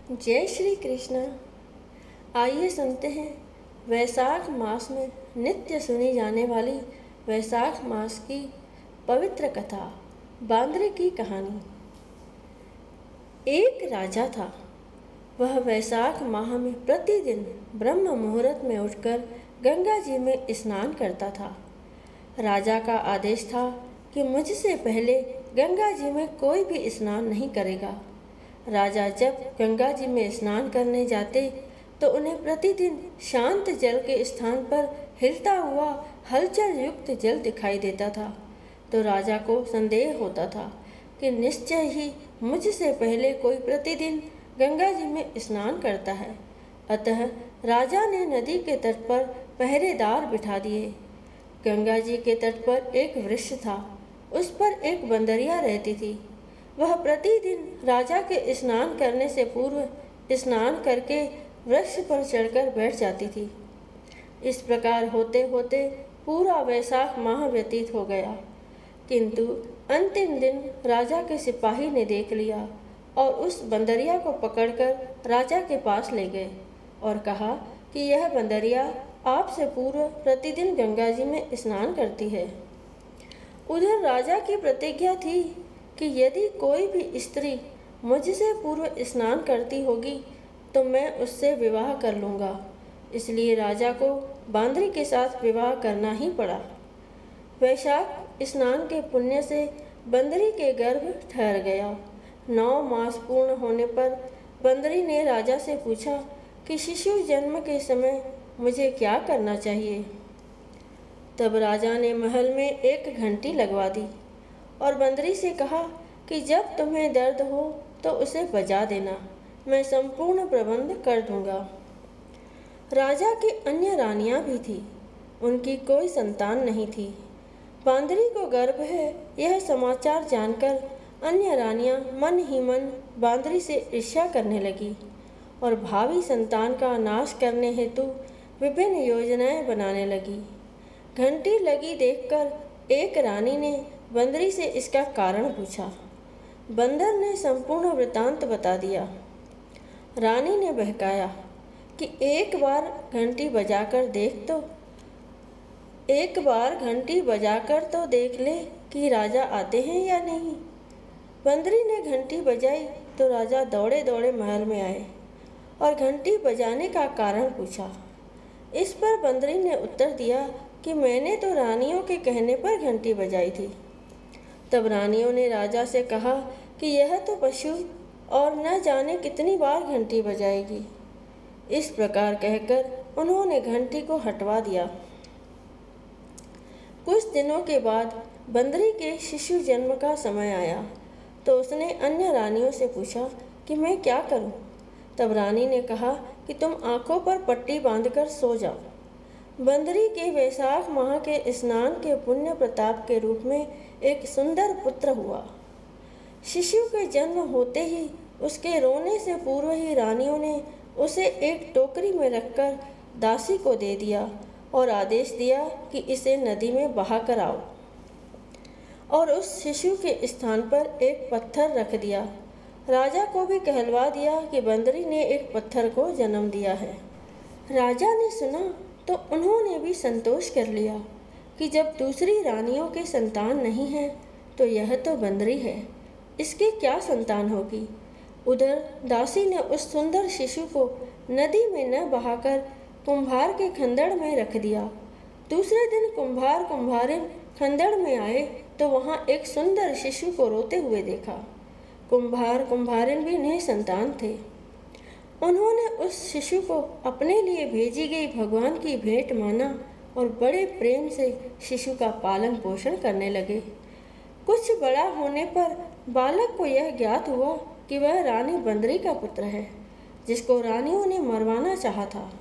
जय श्री कृष्ण। आइए सुनते हैं वैशाख मास में नित्य सुनी जाने वाली वैशाख मास की पवित्र कथा बांदरे की कहानी। एक राजा था। वह वैशाख माह में प्रतिदिन ब्रह्म मुहूर्त में उठकर गंगा जी में स्नान करता था। राजा का आदेश था कि मुझसे पहले गंगा जी में कोई भी स्नान नहीं करेगा। राजा जब गंगा जी में स्नान करने जाते तो उन्हें प्रतिदिन शांत जल के स्थान पर हिलता हुआ हलचल युक्त जल दिखाई देता था। तो राजा को संदेह होता था कि निश्चय ही मुझसे पहले कोई प्रतिदिन गंगा जी में स्नान करता है। अतः राजा ने नदी के तट पर पहरेदार बिठा दिए। गंगा जी के तट पर एक वृक्ष था। उस पर एक बंदरिया रहती थी। वह प्रतिदिन राजा के स्नान करने से पूर्व स्नान करके वृक्ष पर चढ़कर बैठ जाती थी। इस प्रकार होते होते पूरा वैशाख माह व्यतीत हो गया, किंतु अंतिम दिन राजा के सिपाही ने देख लिया और उस बंदरिया को पकड़कर राजा के पास ले गए और कहा कि यह बंदरिया आपसे पूर्व प्रतिदिन गंगा जी में स्नान करती है। उधर राजा की प्रतिज्ञा थी कि यदि कोई भी स्त्री मुझसे पूर्व स्नान करती होगी तो मैं उससे विवाह कर लूँगा। इसलिए राजा को बांदरी के साथ विवाह करना ही पड़ा। वैशाख स्नान के पुण्य से बंदरी के गर्भ ठहर गया। 9 मास पूर्ण होने पर बंदरी ने राजा से पूछा कि शिशु जन्म के समय मुझे क्या करना चाहिए। तब राजा ने महल में एक घंटी लगवा दी और बंदरी से कहा कि जब तुम्हें दर्द हो तो उसे बजा देना, मैं संपूर्ण प्रबंध कर दूंगा। राजा की अन्य रानियां भी थीं, उनकी कोई संतान नहीं थी। बांदरी को गर्भ है यह समाचार जानकर अन्य रानियां मन ही मन बांदरी से ईर्ष्या करने लगी और भावी संतान का नाश करने हेतु विभिन्न योजनाएं बनाने लगी। घंटी लगी देखकर एक रानी ने बंदरी से इसका कारण पूछा। बंदर ने संपूर्ण वृतांत बता दिया। रानी ने बहकाया कि एक बार घंटी बजाकर देख ले कि राजा आते हैं या नहीं। बंदरी ने घंटी बजाई तो राजा दौड़े दौड़े महल में आए और घंटी बजाने का कारण पूछा। इस पर बंदरी ने उत्तर दिया कि मैंने तो रानियों के कहने पर घंटी बजाई थी। तब रानियों ने राजा से कहा कि यह तो पशु और न जाने कितनी बार घंटी बजाएगी। इस प्रकार कहकर उन्होंने घंटी को हटवा दिया। कुछ दिनों के बाद बंदरी के शिशु जन्म का समय आया तो उसने अन्य रानियों से पूछा कि मैं क्या करूं। तब रानी ने कहा कि तुम आंखों पर पट्टी बांधकर सो जाओ। बंदरी के वैशाख माह के स्नान के पुण्य प्रताप के रूप में एक सुंदर पुत्र हुआ। शिशु के जन्म होते ही उसके रोने से पूर्व ही रानियों ने उसे एक टोकरी में रखकर दासी को दे दिया और आदेश दिया कि इसे नदी में बहा कर आओ और उस शिशु के स्थान पर एक पत्थर रख दिया। राजा को भी कहलवा दिया कि बंदरी ने एक पत्थर को जन्म दिया है। राजा ने सुना तो उन्होंने भी संतोष कर लिया कि जब दूसरी रानियों के संतान नहीं है तो यह तो बंदरी है, इसके क्या संतान होगी। उधर दासी ने उस सुंदर शिशु को नदी में न बहाकर कुम्हार के खंदड़ में रख दिया। दूसरे दिन कुम्हार कुम्हारिन खंदड़ में आए तो वहाँ एक सुंदर शिशु को रोते हुए देखा। कुम्हार कुम्हारिन भी निसंतान थे। उन्होंने उस शिशु को अपने लिए भेजी गई भगवान की भेंट माना और बड़े प्रेम से शिशु का पालन पोषण करने लगे। कुछ बड़ा होने पर बालक को यह ज्ञात हुआ कि वह रानी बंदरी का पुत्र है, जिसको रानियों ने मरवाना चाहा था।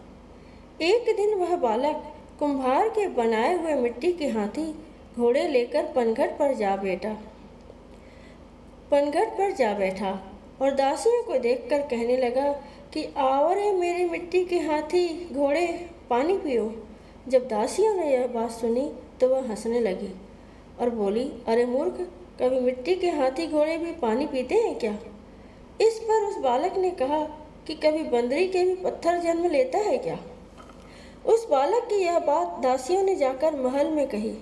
एक दिन वह बालक कुम्हार के बनाए हुए मिट्टी के हाथी घोड़े लेकर पनघट पर जा बैठा और दासियों को देखकर कहने लगा कि आओ रे मेरे मिट्टी के हाथी घोड़े, पानी पियो। जब दासियों ने यह बात सुनी तो वह हंसने लगी और बोली, अरे मूर्ख, कभी मिट्टी के हाथी घोड़े भी पानी पीते हैं क्या। इस पर उस बालक ने कहा कि कभी बंदरी के भी पत्थर जन्म लेता है क्या? उस बालक की यह बात दासियों ने जाकर महल में कही।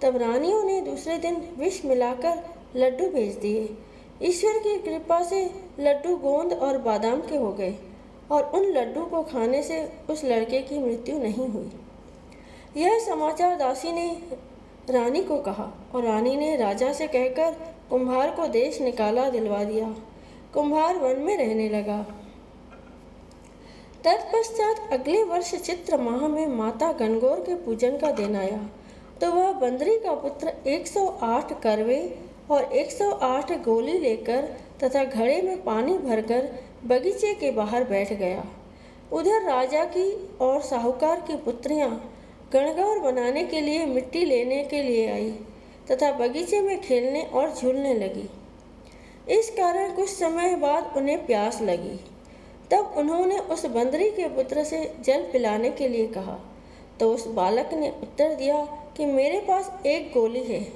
तब रानियों ने दूसरे दिन विष मिलाकर लड्डू भेज दिए। ईश्वर की कृपा से लड्डू गोंद और बादाम के हो गए और उन लड्डू को खाने से उस लड़के की मृत्यु नहीं हुई। यह समाचार दासी ने रानी को कहा और रानी ने राजा से कहकर कुम्हार को देश निकाला दिलवा दिया। कुम्हार वन में रहने लगा। तत्पश्चात अगले वर्ष चित्र माह में माता गणगौर के पूजन का दिन आया तो वह बंदरी का पुत्र 108 करवे और 108 गोली लेकर तथा घड़े में पानी भरकर बगीचे के बाहर बैठ गया। उधर राजा की और साहूकार की पुत्रियां गणगौर बनाने के लिए मिट्टी लेने के लिए आई तथा बगीचे में खेलने और झूलने लगी। इस कारण कुछ समय बाद उन्हें प्यास लगी। तब उन्होंने उस बंदरी के पुत्र से जल पिलाने के लिए कहा तो उस बालक ने उत्तर दिया कि मेरे पास एक गोली है,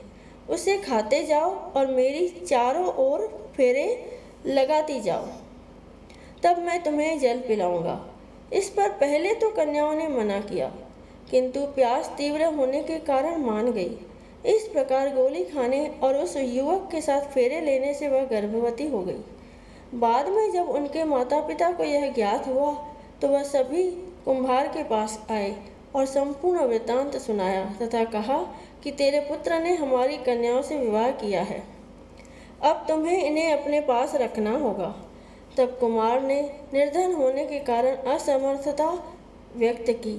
उसे खाते जाओ और मेरी चारों ओर फेरे लगाती जाओ, तब मैं तुम्हें जल पिलाऊंगा। इस पर पहले तो कन्याओं ने मना किया, किंतु प्यास तीव्र होने के कारण मान गई। इस प्रकार गोली खाने और उस युवक के साथ फेरे लेने से वह गर्भवती हो गई। बाद में जब उनके माता पिता को यह ज्ञात हुआ तो वह सभी कुम्हार के पास आए और संपूर्ण वृत्तांत सुनाया तथा कहा कि तेरे पुत्र ने हमारी कन्याओं से विवाह किया है, अब तुम्हें इन्हें अपने पास रखना होगा। तब कुमार ने निर्धन होने के कारण असमर्थता व्यक्त की।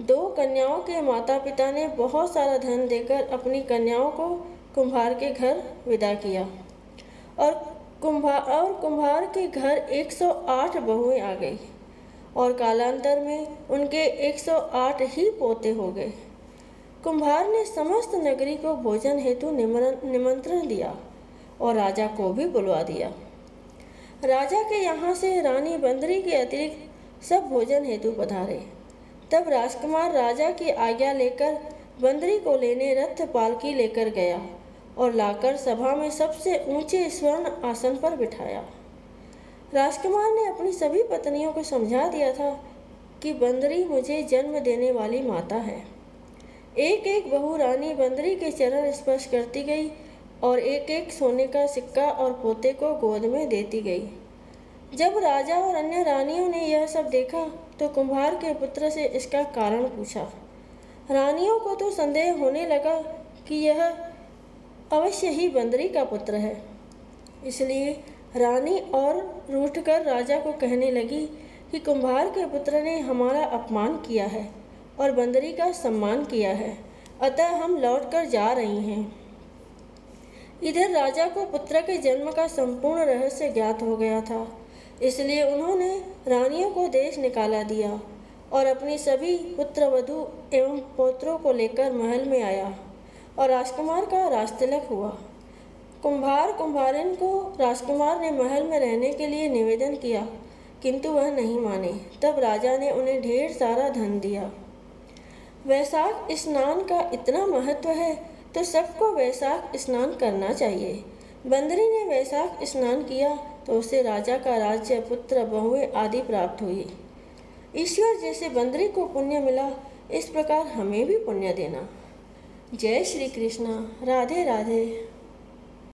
2 कन्याओं के माता पिता ने बहुत सारा धन देकर अपनी कन्याओं को कुम्हार के घर विदा किया और कुम्हार के घर 108 बहुएं आ गई और कालांतर में उनके 108 ही पोते हो गए। कुम्हार ने समस्त नगरी को भोजन हेतु निमंत्रण दिया और राजा को भी बुलवा दिया। राजा के यहाँ से रानी बंदरी के अतिरिक्त सब भोजन हेतु पधारे। तब राजकुमार राजा की आज्ञा लेकर बंदरी को लेने रथ पालकी लेकर गया और लाकर सभा में सबसे ऊंचे स्वर्ण आसन पर बिठाया। राजकुमार ने अपनी सभी पत्नियों को समझा दिया था कि बंदरी मुझे जन्म देने वाली माता है। एक एक बहू रानी बंदरी के चरण स्पर्श करती गई और एक एक सोने का सिक्का और पोते को गोद में देती गई। जब राजा और अन्य रानियों ने यह सब देखा तो कुम्हार के पुत्र से इसका कारण पूछा। रानियों को तो संदेह होने लगा कि यह अवश्य ही बंदरी का पुत्र है, इसलिए रानी और रूठकर राजा को कहने लगी कि कुम्हार के पुत्र ने हमारा अपमान किया है और बंदरी का सम्मान किया है, अतः हम लौटकर जा रही हैं। इधर राजा को पुत्र के जन्म का संपूर्ण रहस्य ज्ञात हो गया था, इसलिए उन्होंने रानियों को देश निकाला दिया और अपनी सभी पुत्र वधू एवं पौत्रों को लेकर महल में आया और राजकुमार का राजतिलक हुआ। कुम्हारिन को राजकुमार ने महल में रहने के लिए निवेदन किया, किंतु वह नहीं माने। तब राजा ने उन्हें ढेर सारा धन दिया। वैशाख स्नान का इतना महत्व है तो सबको वैशाख स्नान करना चाहिए। बंदरी ने वैशाख स्नान किया तो उसे राजा का राज्य, पुत्र, बहुएं आदि प्राप्त हुई। ईश्वर जैसे बंदरी को पुण्य मिला, इस प्रकार हमें भी पुण्य देना। जय श्री कृष्ण। राधे राधे।